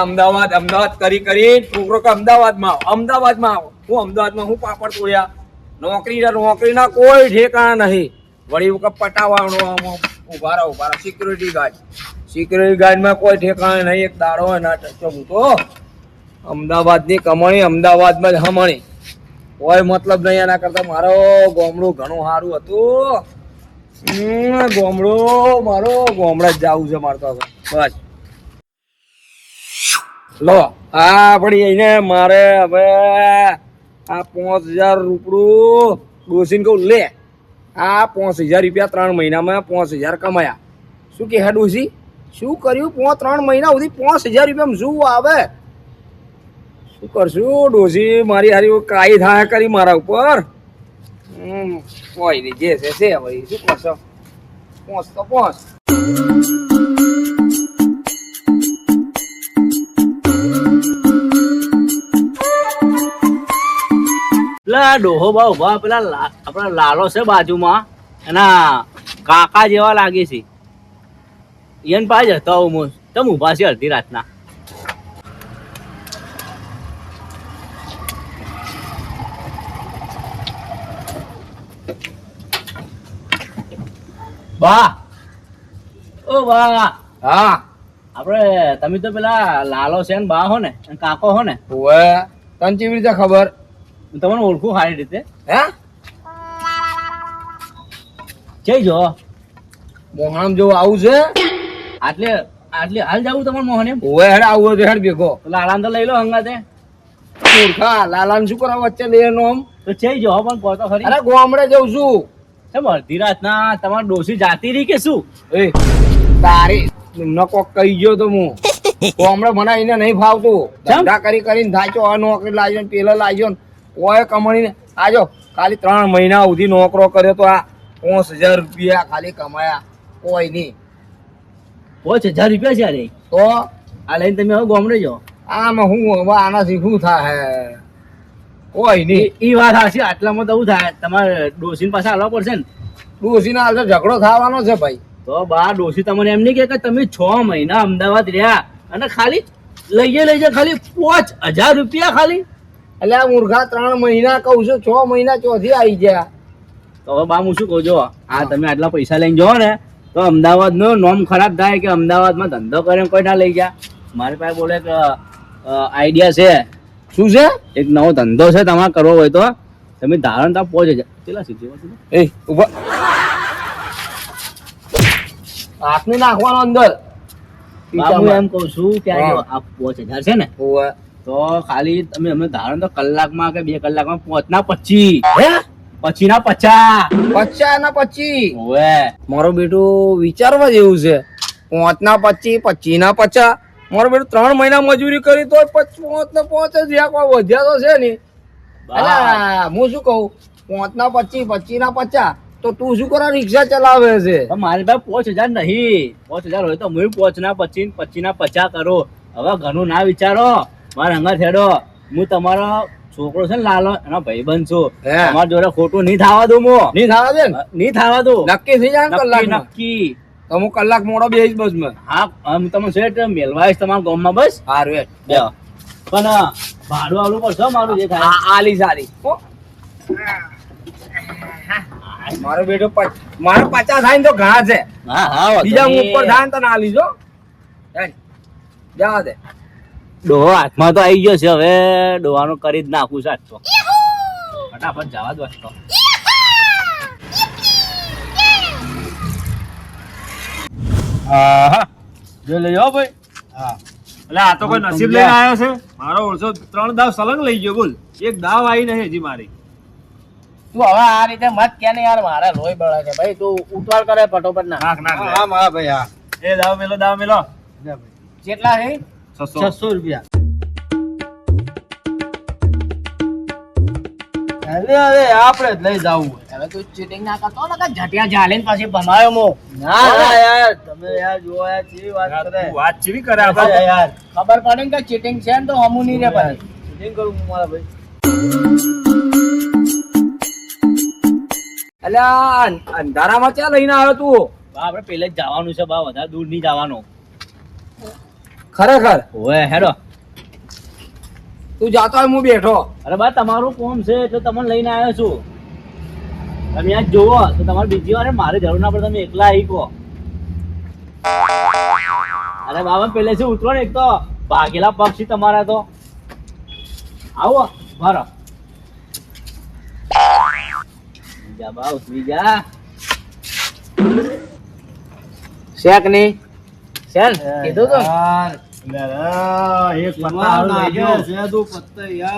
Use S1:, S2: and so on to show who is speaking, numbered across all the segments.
S1: અમદાવાદ અમદાવાદ કરી છોકરો કે અમદાવાદમાં આવો હું અમદાવાદમાં હું પાપડ તોડ્યા નોકરીના કોઈ ઠેકાણા નહીં વળી વખત પટાવવાનો ઉભા રહો સિક્યુરિટી ગાર્ડમાં કોઈ ઠેકાણા નહીં એક દાડો ના ટચો હું તો અમદાવાદની કમાણી અમદાવાદમાં જ હમણી કોઈ મતલબ નહીં એના કરતા મારો ગામડું ઘણું સારું હતું ગામડા જ જવું છે મારે તો બસ લો આ પડી એને મારે હવે આ 5000 રૂપિયા ડોસીને કહું લે આ 5000 રૂપિયા 3 મહિનામાં 5000 કમાયા શું કે હે ડોસી શું કર્યું 3 મહિના સુધી 5000 રૂપિયામાં શું આવે શું કરશું ડોસી મારી હારી કાઈ થાય કરી મારા ઉપર કોઈ નહીં જે છે ભાઈ શું કરશો પોસ તો પોસ
S2: પેલા ડોહો બા ઉભા પેલા આપડા લાલો છે બાજુમાં એના કાકા જેવા લાગે છે એને પાસે જતા હું તમે ઉભા છે અડધી રાતના બા ઓ બા
S1: હા
S2: આપડે તમે તો પેલા લાલો છે ને બા હો ને કાકો હો ને
S1: ઓવે તને કેવી રીતે ખબર
S2: તમને ઓળખું સારી રીતે
S1: હે
S2: જઈ જો
S1: મોહણમ જેવું આવું છે
S2: આટલે હાલ જવું તમારે મોહન એમ
S1: ઓવે હેડ આવું તો હેડ ભેગો
S2: લાલાને તો લઈ લો હંગાતે
S1: મૂર્ખા લાલાને શું કરવા વચ્ચે લઈ એનો આમ
S2: તો જઈ જો પણ કહો ખરી
S1: અરે ગામડે જઉં છું
S2: કેમ અડધી રાતના તમારી ડોસી જાતી રહી કે શું
S1: એ તારી ન કોક કહી ગયો તો હું ગામડે મને એને નહીં ફાવતું ધંધા કરીને થાચો આ નોકરી લાગ્યો પેલા લાગ્યો કોઈ કમાણી આજો ખાલી 3 મહિના સુધી નોકરો કર્યો તો આ 5000 રૂપિયા ખાલી કમાયા કોઈ નહીં
S2: 5000 રૂપિયા છે અરે
S1: તો
S2: આ લઈને તમે હવે ગામડે જાઓ
S1: આમાં હું હવે આનાથી શું થાય કોઈ નહીં
S2: ઈ વાત હાચી આટલામાં તો શું થાય તમારે ડોસીને પાસે હાલવા પડશે ને
S1: ડોસીના હાલ ઝઘડો થવાનો છે ભાઈ
S2: તો બા ડોસી તમને એમ નહીં કે તમે 6 મહિના અમદાવાદ રહ્યા અને ખાલી લઈ જાય ખાલી 5000 રૂપિયા ખાલી
S1: એટલે આ મૂર્ખા 3 મહિના કહું છું 6 મહિના ચોથી આવી ગયા
S2: તો હવે બા હું શું કહું જો આ તમે આટલા પૈસા લઈને જાઓ ને તો અમદાવાદ નો નોમ ખરાબ થાય કે અમદાવાદમાં ધંધો કરે કોઈ ના લઈ ગયા મારી પાસે બોલે કે આઈડિયા છે
S1: શું છે
S2: એક નવો ધંધો છે તમારે કરવો હોય તો તમે ધારણ ત્યાં 5000 કેટલા સીધી
S1: એ ઉભા હાથને નાખવાનો અંદર
S2: બાબુ એમ કહું છું કે આ 5000 છે ને
S1: ઓવે
S2: તો ખાલી તમે અમે ધારણ તો કલાકમાં કે 2 કલાકમાં 5 ના 25
S1: હે
S2: પછી ના 50
S1: 50 ના 25
S2: ઓવે
S1: મારો બેટો વિચારવા જેવું છે 5 ના 25 25 ના 50 મારો બેટો 3 મહિના મજૂરી કરી તો 5 ના 5 જ કોઈ વધ્યા તો છે ને અલા હું શું કહું 5 ના 25 25 ના 50 તો તું શું કરે રિક્ષા ચલાવે છે
S2: મારી પાસે 5000 નહીં 5000 હોય તો હું 5 ના 25 25 ના 50 કરો હવે ઘણું ના વિચારો મારા હંગા થેડો હું તમારો છોકરો છે ને લાલો એનો ભાઈબંધ છું તમારા જોડે ખોટું નહીં થવા દઉં
S1: નહીં થવા દે
S2: નહીં થવા દઉં
S1: નક્કી થઈ જાય કલાક
S2: નક્કી
S1: તો હું કલાક મોડો બેહીશ બસ માં
S2: હા હું તમને સેટ મેલવાઈશ તમારા ગામમાં બસ
S1: સારું હેડ
S2: પણ ભાડું આવવું પડશે મારું જે થાય
S1: આલી સારી મારો બેટો મારો 50 થાય ને તો ઘણા છે
S2: હા હા
S1: બીજા ઉપર થાય ને તો ના લીજો જવા દે
S2: ડોહો હાથમાં તો આવી ગયો છે હવે ડોહાનું કરી જ નાખું છે આજ તો ફટાફટ જવા દો તો
S3: જો લઈ આવો ભાઈ હા એટલે આ તો કોઈ નસીબ લઈને આવ્યો છે મારો ઓળસો 3 દાવ સલંગ લઈ ગયો બોલ એક દાવ આવી નહીં હજી મારી
S2: તું હવે આ રીતે મત કે ને યાર મારા લોહી બળે છે ભાઈ તું ઉતાવળ કરે ફટોફટ ના
S3: નાખ
S1: હા મારા ભાઈ હા
S3: એ દાવ મેલો
S2: કેટલા છે
S3: 600
S2: રૂપિયા
S1: હવે આપણે જ લઈ જવું
S2: હવે તું ચીટિંગ ના કરતો ને કે જટિયા જાલીન પછી ભમાયો મો
S1: ના ના યાર તમે યાર જો યાર કેવી વાત કરે
S3: વાત ચીવી કરે આપણે
S1: યાર
S2: ખબર પડે કે ચીટિંગ છે ને તો હમું નહીં રે ભાઈ
S1: ચીટિંગ કરું મારા ભાઈ અલ્યા અંધારામાં ક્યાં લઈને આવ્યો તું
S2: આપણે પેલે જ જવાનું છે બા વધારે દૂર નહીં જવાનું
S1: ખરેખર
S2: ઓવે હેડો.
S1: તું જાતો હોય હું બેઠો.
S2: અરે બા તમારું કોમ છે એટલે તમને લઈને આવ્યો છું. તમે આ જોવો તો તમારે બીજી વાર મારે જરૂર ના પડે, તમે એકલા આવી કહો. અરે બાબા પહેલેથી ઉતરો ને, એક તો ભાગેલા પક્ષી તમારા તો. આવો ભરો. જા બા ઉતરી જા. શેક નહીં શેન કીધું તો
S3: એક પત્તા લઈ ગયો.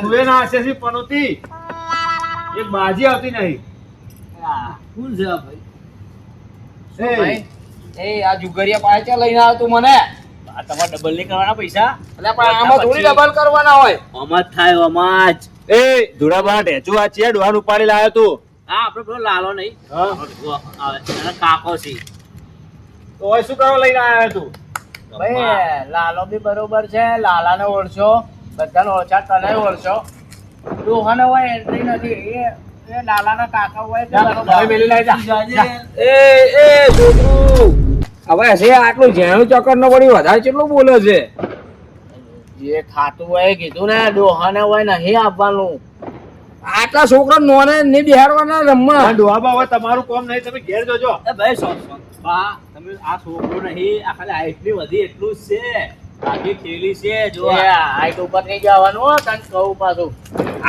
S3: તુએ નાખશે છે પનોતી. એક બાજી આવતી નહીં.
S2: કોણ છે આ ભાઈ?
S3: એ,
S1: એ આ જુગરિયા પાસે ચા લઈને આવ્યો તું મને.
S2: આ તમારે ડબલ નહીં કરવાના પૈસા?
S1: એટલે પણ આમાં થોડી ડબલ કરવાના હોય.
S2: આમાં જ થાય આમાં જ.
S3: એ ધુરાબા ઢેચું આ ચિયા ડોહાન ઉપાડી લાવ્યો તું.
S2: હા આપણે પેલો લાલો નહીં આવે એનો કાકો છે.
S3: તો હવે શું કરવા લઈને આવ્યો તું?
S4: ભાઈ લાલો બી બરોબર છે, લાલાને ઓળશો, બધાને ઓળખા, તને ઓળશો. ડોહાને હોય એન્ટ્રી નથી, એ લાલાના કાકા હોય તે બરોબર.
S3: હવે મેલી લઈ જા.
S1: એ છોકરું હવે હશે આટલું જેણું ચક્કર ન પડી વધારે કેટલું બોલે છે.
S4: જે ખાતું હોય એ કીધું ને, ડોહાને હોય નહીં આપવાનું.
S1: આટલા છોકરા નોને નહીં બેહાડવાના રમવા.
S3: પણ ડોહાબા હવે તમારું કોમ નહીં, તમે ઘેર જોજો.
S2: એ ભાઈ સોન બા તમે આ છોકરો નહીં, આ ખાલી હાઈટની વધી એટલું જ છે. આખી થેલી છે જો.
S4: એ હાઈટ ઉપર નહીં જવાનું હો, તને કહું પાછું.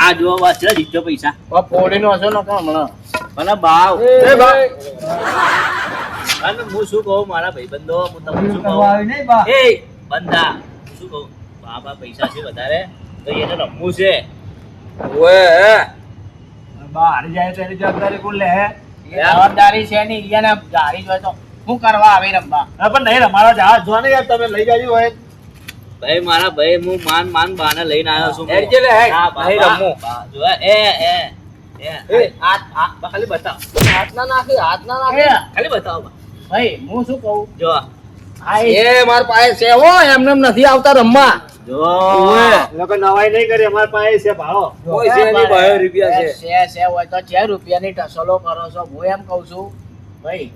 S2: આ જો બસ છે જીતો પૈસા.
S4: હવે ફોડીનો હશો ને કાં હમણાં.
S2: મને બાવ
S3: એ બા
S2: અને હું શું કહું મારા ભાઈબંધો, હું તમને શું કહું એ બંધા શું કહું, બાબા પૈસા છે વધારે તો એને રમવું છે.
S1: ઓએ
S3: બા હારી જાય તો એની જવાબદારી કોણ લે?
S4: એ જવાબદારી છે નહીં, એને ગાડી જ હોય તો શું કરવા આવી રમવા?
S3: હા, પણ નહીં રમાડો જહાજ જો ને યાર, તમે લઈ જાજો હોય.
S2: ભાઈ મારા ભાઈ હું માન બાને લઈને આવ્યો છું.
S1: હેડજે લે, હેડ.
S2: હા, બાબા,
S1: નહીં રમવું.
S2: બા, જો આ ખાલી બતાવ,
S1: હાથ ના નાખી, હાથ ના નાખી.
S4: એ
S2: ખાલી બતાવો બા.
S4: ભાઈ હું શું કહું,
S2: જો
S4: આ
S1: એ માર પાસે છે હો, એમને એમ નથી આવતા રમવા.
S2: જો
S3: લોકો નવાઈ નહીં કરી, અમારી પાસે છે ભાડો.
S1: કોઈ છે નહીં, 22 રૂપિયા છે.
S4: છે હોય તો 4 રૂપિયાની ટસલો કરો છો. હું એમ કહું છું ભાઈ,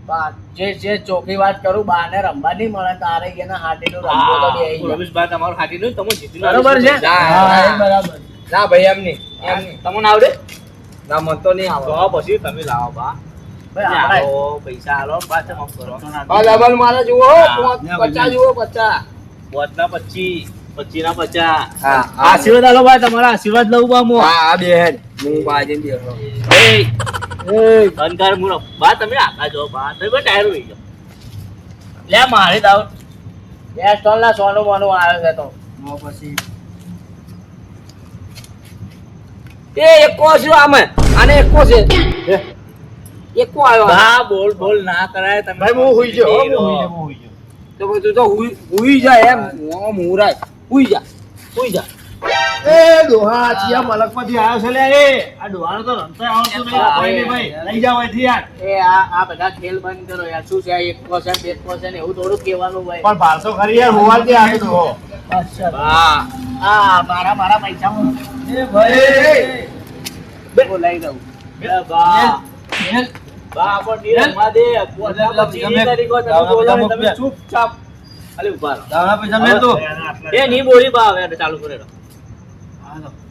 S4: બા જે ચોખ્ખી વાત કરું, બાને રમવા નહીં મળે તારે એના હાટીનું રમવું તો બેહી જાય.
S2: રમેશભાઈ તમારું હાથી નું તમે જીતી
S4: બરોબર છે?
S1: બરાબર. ના ભાઈ એમ નહીં, એમ નહીં.
S2: તમને આવડે
S1: ના મન તો નહીં આવે.
S2: તો પછી તમે લાવો બા.
S4: ભાઈ આપણે
S2: આવો, પૈસા આલો પાછા માફ કરો.
S1: હા, ડબલ મારે જુઓ,
S3: હા,
S1: 50 જુઓ, 50.
S2: 5 ના 25, 25 ના 50.
S1: હા,
S2: આશીર્વાદ આલો ભાઈ, તમારા આશીર્વાદ લઉં બા હું.
S1: હા, આ બે હેડ. હું બાજે બેઠો.
S2: એ અંકાર મુરો બા તમે આખા જો બા તમે બા ટાયર હોઈ ગયો લે મારે દાવ
S4: બે સ્ટોલ ના સોનું મોનું આવે છે તો
S3: પછી
S1: એ એકો છે આમે, આને એકો છે. એકો આવ્યો.
S2: બા બોલ ના કરાય તમે.
S3: ભાઈ હું હુઈ ગયો,
S2: હીરો.
S3: હું હુઈ ગયો.
S1: તો બધું તો હુઈ જાય એમ. મોં મુરાય. હુઈ જા. હુઈ જા.
S3: એ ડોહા ચિયા મલકમાંથી આવ્યો છે લે. એ આ ડોહાનો તો રમતા આવડતું નહીં. આ ભાઈ ને ભાઈ લઈ જાવ અહીંથી યાર.
S4: એ આ બધા ખેલ બંધ કરો યાર. શું છે આ 1% 2% એવું થોડું કહેવાનું ભાઈ.
S3: પણ ભારતો ખરી યાર, હોવાથી આવ્યો ડોહો.
S1: હા.
S4: આ મારા પૈસા હું
S3: એ ભાઈ
S4: લઈ દઉં.
S2: બે બા બા આપણ નિરમા દે પોતા પછી ની તારીખો તમે બોલો ને તમે ચૂપચાપ ખાલી ઉભા રહો.
S3: દાવના પૈસા મેલ તું.
S2: એ ની બોલી બા હવે ચાલુ કરે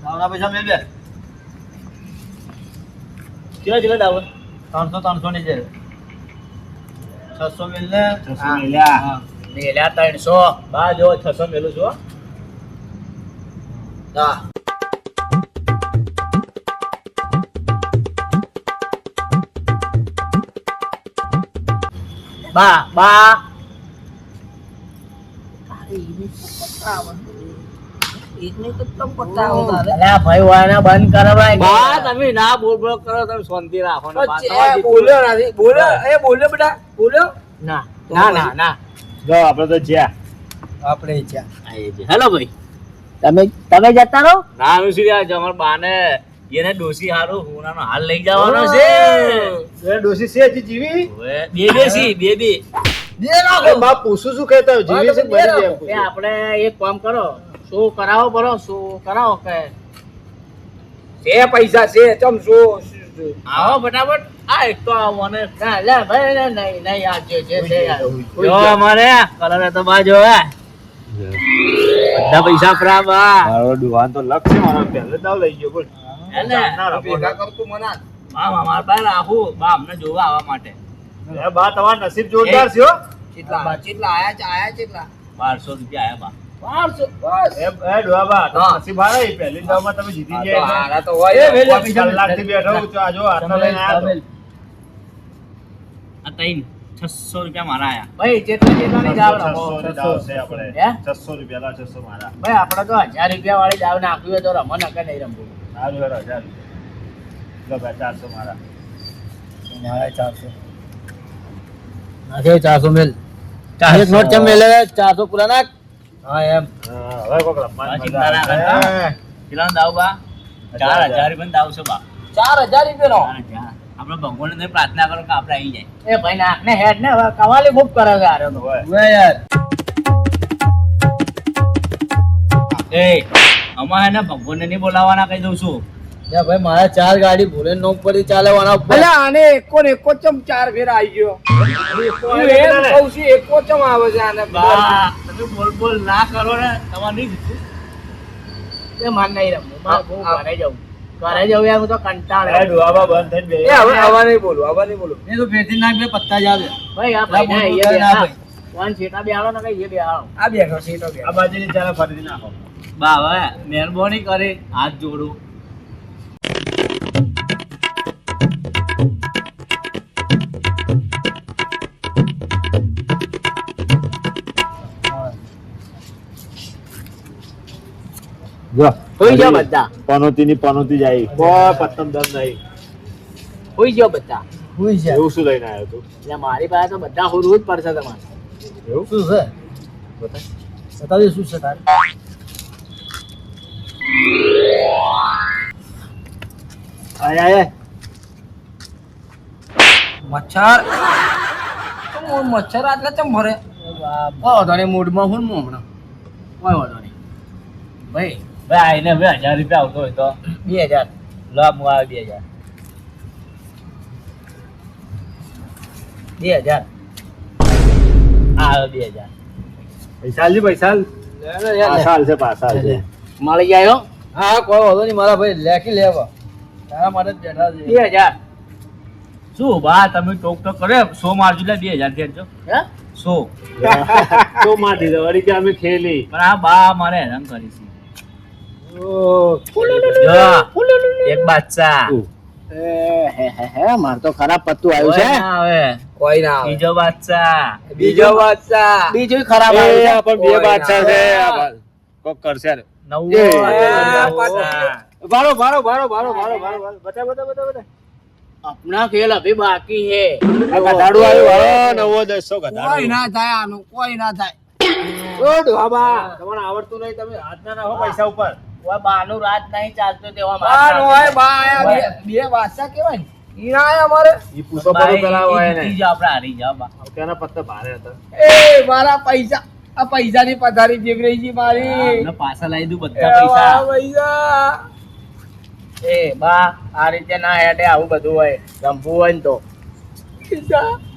S3: દાવના પૈસા મેલ બે.
S2: ચીલા દાવ
S3: 300 ની છે. 600 મેલ ને.
S4: હા.
S3: મેલ્યા.
S4: મેલ્યા 300.
S2: બા જો 600 મેલું છું હો.
S1: હા.
S4: બા અલ્યા ભાઈ વાના બંધ કરાવાય
S2: બા તમે ના બોલ કરો તમે શાંતિ રાખો ને બા તમારી
S1: બોલ્યો નથી. બોલ્યો. એ બોલ્યો બેટા. બોલ્યો.
S4: ના ના ના
S3: જો આપણે તો જ્યાં
S1: આપણે ઈચ્છા.
S2: હેલો ભાઈ
S4: તમે જતા રહો.
S2: ના હું સીધા જમર બાને એને ડોસી હારું હુનાનો હાલ લઈ જવાનો છે.
S3: એ ડોસી છે હજી જીવી?
S2: હવે બે સી બે
S3: અરે બાપ પૂછું શું કહેતા હોય? જીવી છે કે મરી જાય એમ
S4: એ
S3: પૂછું.
S4: આપણે એક કામ કરો, શું કરાવો બરો, શું કરાવો કે
S1: છે પૈસા છે. ચમ શું
S2: આવો ફટાફટ આ એક તો આવો ને
S4: ના લે ભાઈ નહીં આ જે છે યાર.
S2: જો અમારે કલર તો બા જો બધા પૈસા આપણા બા
S3: મારો દુકાન તો લક છે મારો પહેલે દાવ લઈ ગયો બોલ
S2: એટલે
S1: ભેગા કરતું મને
S2: બા મારા પાસે રાખું બા અમને જોવા આવવા માટે
S3: એ બા તમારું નસીબ જોરદાર છે હો
S1: ચેટલા આયા ચેટલા
S2: 1200 રૂપિયા આયા બા
S1: 1200 બસ
S3: એ ડોહા બા
S1: હા.
S3: નસીબ હારા એ પહેલી દાવમાં તમે જીતી ગયા
S1: હારા તો હોય
S3: એ કલાકથી બેઠો હું તો આ જો આટલા લઈને આયા તો.
S2: આ તઈન 600 રૂપિયા મારા આયા
S4: ભાઈ જેટલાની દાવ રમો
S3: 600 ની દાવ છે આપણે
S4: હે?
S3: 600 રૂપિયા લા 600 મારા
S4: ભાઈ આપણે તો 1000 રૂપિયા વાળી દાવ નાખ્યું હોય તો રમો નકર નહીં રમવું
S3: સારું હેરો 1000 લો ભાઈ 400 મારા
S4: મારા 400 નાખે 400 મેલ એક નોટ ચમ મેલે 400 પૂરા નાખ હા એમ
S3: હા, હવે કોક રમવાની
S2: હા,
S3: મજા
S2: ચિંતા ના
S3: આવે.
S2: કરતા. કેટલાનો દાવ બા 4000 રૂપિયા દાવ છે બા
S1: 4000 રૂપિયાનો
S2: 4000 આપણે ભગવાનને પ્રાર્થના કરો કે આપણે આવી જાય
S4: એ ભાઈ નાખ ને હેડ ને હવે કવાલી ખૂબ કરે છે આરે તો
S3: હોય.
S4: યાર
S2: એ અમારે એને ભગવાનને નહીં બોલાવવાના કહી દઉં છું
S4: ભાઈ મારા 4 ગાડી ભૂલે નોક પડી ચાલવાના
S1: અલે આને એકો ને એકો ચમ 4 ફેર આવી ગયો હું એમ કહું છું એકો ચમ આવે છે આને
S2: બા તમે બોલ ના કરો ને તમારે નહીં જીતું
S4: એ માન નહીં રમવું માર બહુ ઘરે જવું યાર હું તો કંટાળ
S3: એ ડોહા બા બંધ થઈને બે
S1: એ હવે આવા નહીં બોલું
S4: એ તો ફેરથી નાખ બે પત્તા જ આવે ભાઈ આ ભાઈ ના અહીંયા ના ભાઈ કોણ છેટા બે આલો ને કઈ એ બે આલો
S1: આ બેઠો સીટો
S3: આ બાજુની ચાલે ફરીથી નાખો
S2: બા હવે મહેરબાની કરી હાથ જોડું
S3: જો
S4: હોઈ જાઓ બધા
S3: પનોતી જાય કોઈ પતંગ દમ નહીં
S4: હોઈ જાઓ બધા હોઈ જાઓ
S3: એવું શું લઈને આવ્યો તું
S4: એટલે મારી પાસે તો બધા હોરવું જ પડશે તમારે
S3: એવું
S4: શું છે બતાવી શું છે તારે
S3: આય
S1: મચ્છર મચ્છર આટલા ચમ ભરે
S4: કોઈ વાંધો નહીં મૂડમાં હું હમણાં કોઈ વાંધો નહીં ભાઈ
S2: ભાઈ આઈને હવે 1000 રૂપિયા આવતો હોય તો
S4: 2000
S2: લો હું આવે 2000
S4: 2000
S2: આ આવે 2000
S3: પૈસા લી પૈસા પાછા છે પાછા છે
S4: મળી જાય હો
S1: હા કોઈ વાંધો નહીં મારા ભાઈ લેખી લેવા તારા માટે જ બેઠા છે
S4: 2000
S2: શું બા તમે ટોક ટોક કરે 100 મારજો એટલે 2000 ફેરજો
S4: હે
S2: 100
S3: તો માટી દો વળી કે અમે ખેલી
S2: પણ આ બા મારે હેરાન કરી છે જો, એક બાદશાહ
S4: હે માર તો ખરાબ પત્તું આવ્યું
S2: કોઈ
S4: છે
S2: ના આવે
S1: કોઈ ના આવે
S2: બીજો બાદશાહ
S1: બીજો બાદશાહ
S4: બીજું ખરાબ આવ્યું છે
S3: પણ બે બાદશાહ છે કોક કરશે
S2: નવો બાદશાહ.
S3: ભારો બતા
S4: अपना खेल अभी बाकी है
S3: ગધાડું આવ્યું વાળો 900 ગધાડું
S1: કોઈ ના થાય આનું કોઈ ના થાય
S3: ઓ ડોહાબા તમને આવડતું નહીં તમે હાથ ના નાખો પૈસા ઉપર
S4: वो बानू रात नहीं चालते तेवा
S1: બા નો હોય બા આયા બે બાદશાહ કેવાય ને ઈ ના આયા અમારે
S3: ઈ પૂછો
S2: બા,
S3: પડો પેલા હોય
S2: જીતી
S3: ને
S2: જાઓ, આપણે હારી જાઓ બા.
S3: તેના પત્તા ભારે હતા
S1: એ મારા પૈસા આ પૈસાની પથારી જીગરી છે મારી
S2: આપણે પાછા લાવી દઉં
S1: એ
S2: બધા
S1: મારા
S2: પૈસા
S1: પૈસા
S4: ए बा आ रीते ना हेडे आવું બધું હોય રમવું હોય ને તો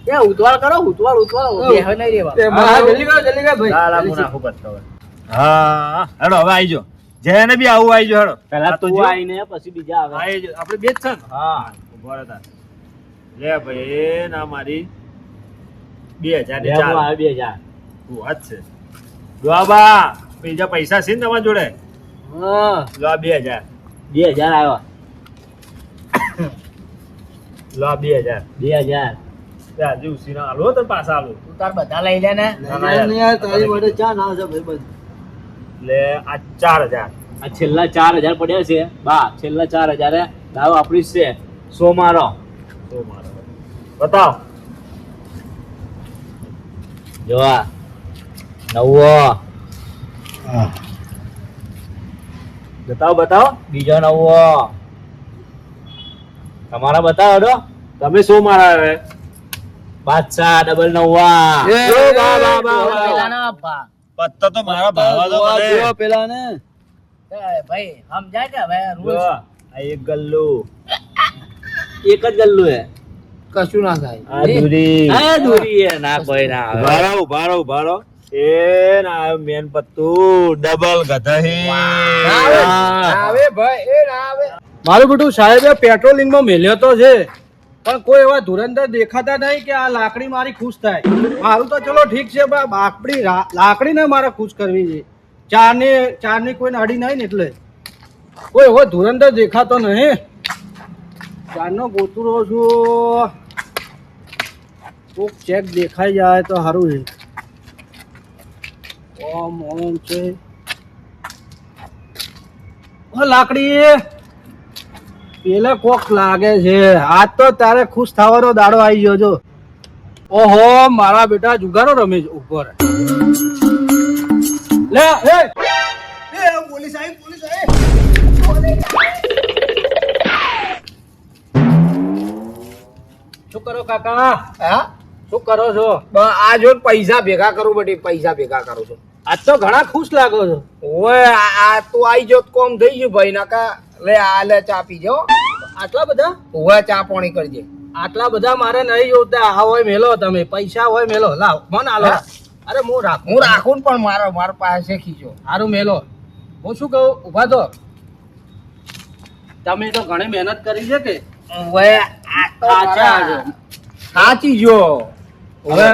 S4: એ ઉતવાળ કરો ઉતવાળ બે હોય નહીં રેવા
S1: એ મારા જલ્દી કર ભાઈ
S3: લાલા મુના ખૂબ પત્તા હોય હા હેડો હવે આવી જો જેને બી આવું આવી જો હેડો
S2: પહેલા
S3: તો
S2: તું
S3: જો
S2: આવીને પછી બીજા આવે
S3: આવી જો આપણે બે જ છે ને
S2: હા
S3: ઉભો રહેતા લે ભાઈ ના મારી 2000 ની
S2: લેવો
S3: ચાલ
S2: આવે 2000
S3: તું વાત છે ડોહાબા બીજા પૈસા છે ને તમારા જોડે
S1: હા
S3: લો આ 2000
S2: 2000 આવ્યો
S3: લો આ 2000
S2: 2000
S3: ત્યાં હજુ ઉસીના આલો તો પાછા આલો
S4: તું તાર બધા લઈ લે ને
S1: તારી માટે ચા ના છે ભાઈ બધું
S3: લે આ 4000
S2: આ છેલ્લા 4000 પડ્યા છે બા છેલ્લા 4000 દાવ આપણી જ છે 100 મારો
S3: તો મારો બતાવ
S2: જો આ નવો
S3: બતાવ
S2: બીજો નવો તમારા બતાવો તો
S3: તમે શું મારા હવે
S2: બાદશાહ ડબલ નવા
S4: પેલા ના બા
S3: પત્તા તો મારા ભાવા તો મને
S1: પેલા ને
S4: એ ભાઈ સમજાય કે હવે
S3: જો,
S4: રૂલ્સ
S3: આ એક ગલ્લુ
S2: એક જ ગલ્લું હે
S1: કશું ના થાય
S3: આ દૂરી
S2: આ દૂરી હે ના કોઈ ના આવે
S3: ઉભારો એ ના આવ્યો મેન પત્તુ ડબલ ગધા
S1: આવે ભાઈ એ ના આવે.
S5: મારું બેટું સાહેબે પેટ્રોલિંગમાં મેલ્યો તો છે પણ કોઈ એવા ધુરંધર દેખાતા નહીં કે આ લાકડી મારી ખુશ થાય. મારું તો ચલો ઠીક છે પણ આપણી લાકડી ને મારે ખુશ કરવી છે. ચારની કોઈને અડી નહીં ને એટલે કોઈ એવો ધુરંધર દેખાતો નહીં. ચારનો ગોતુરો છું, કોક ચેક દેખાઈ જાય તો સારું છે. ઓમ ઓમ છે લાકડી પેલે કોક લાગે છે. આજ તો તારે ખુશ થવાનો દાડો આવી ગયો છો. ઓહો મારા બેટા જુગારો રમે છે ઉપર. લે એ પોલીસ આવી પોલીસ આવી. શું કરો કાકા?
S1: હા
S5: શું કરો છો?
S1: આ જો ને પૈસા ભેગા કરું બધી પૈસા ભેગા કરું છું.
S5: આજ તો ઘણા ખુશ લાગો છો.
S1: ઓય આ તું આઈ જો તો કોમ થઈ ગયું ભાઈ નાકા. લે આ લે ચા પીજો.
S5: આટલા બધા?
S1: ઓય ચા પાણી કરજે.
S5: આટલા બધા મારે નહીં જોતા. આ હોય મેલો તમે પૈસા હોય મેલો લાવ મન આલો. અરે હું રાખું
S1: હું રાખું ને પણ મારા પાસે ખીચો.
S5: સારું મેલો. હું શું કહું ઉભા તો તમે તો ઘણી મહેનત કરી છે કે
S1: ઓય આ તો
S5: સાચા છે.
S1: સાચી જો.
S5: હવે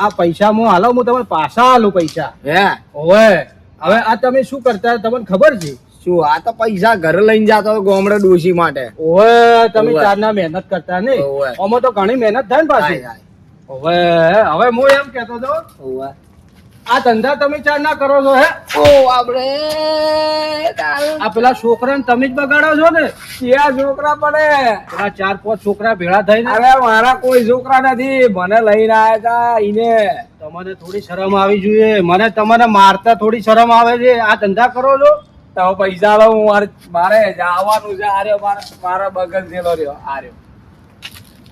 S5: આ પૈસા હું હાલો હું તમને પાછા હાલું પૈસા.
S1: હે
S5: હવે હવે આ તમે શું કરતા તમને ખબર છે?
S1: શું આ તો પૈસા ઘરે લઈને જાતો ગોમડે ડોશી માટે.
S5: ઓવે તમે
S1: ઓવે.
S5: ચારના મહેનત કરતા ને
S1: ઓવે.
S5: આમાં તો ઘણી મહેનત થાય ને પાછી.
S1: હાય, હાય.
S5: હવે હવે હું એમ કેતો હતો
S1: ઓય.
S5: આ ધંધા તમે ચાર ના કરો છો હે?
S1: ઓ આપણે
S5: આ પેલા છોકરાને તમે જ બગાડો છો ને?
S1: ત્યાં છોકરા પડે.
S5: પેલા 4-5 છોકરા ભેળા થઈને
S1: અરે મારા કોઈ છોકરા નથી. મને લઈને આયા તા ઈને.
S5: તમને થોડી શરમ આવી જોઈએ. મને તમને મારતા થોડી શરમ આવે છે. આ ધંધા કરો છો?
S1: તો પૈસા લો મારે જવાનું છે. આર્યો મારા બગલ થયેલો રહ્યો આર્યો.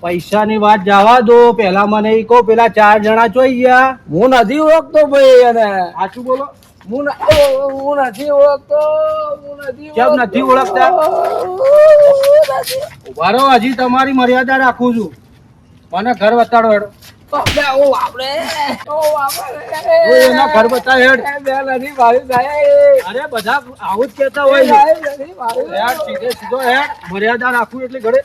S5: પૈસાની વાત જવા દો. પેલા મને ઈ કહો પેલા 4 જણા ચોઈ ગયા?
S1: હું નથી ઓળખતો ભાઈ એને.
S5: સાચું બોલો.
S1: હું નથી ઓળખતો.
S5: કેમ નથી ઓળખતા? ઉભા રહો, હજી તમારી મર્યાદા રાખું છું. મને ઘર બતાડો હેડો.
S1: આપણે
S5: એના ઘર બતાવ હેડ.
S1: નથી મારી સાહેબ.
S5: અરે બધા આવું જ કહેતા હોય છે.
S1: સાહેબ નથી મારું.
S5: હેડ સીધે સીધો હેડ. મર્યાદા રાખું એટલે ઘડે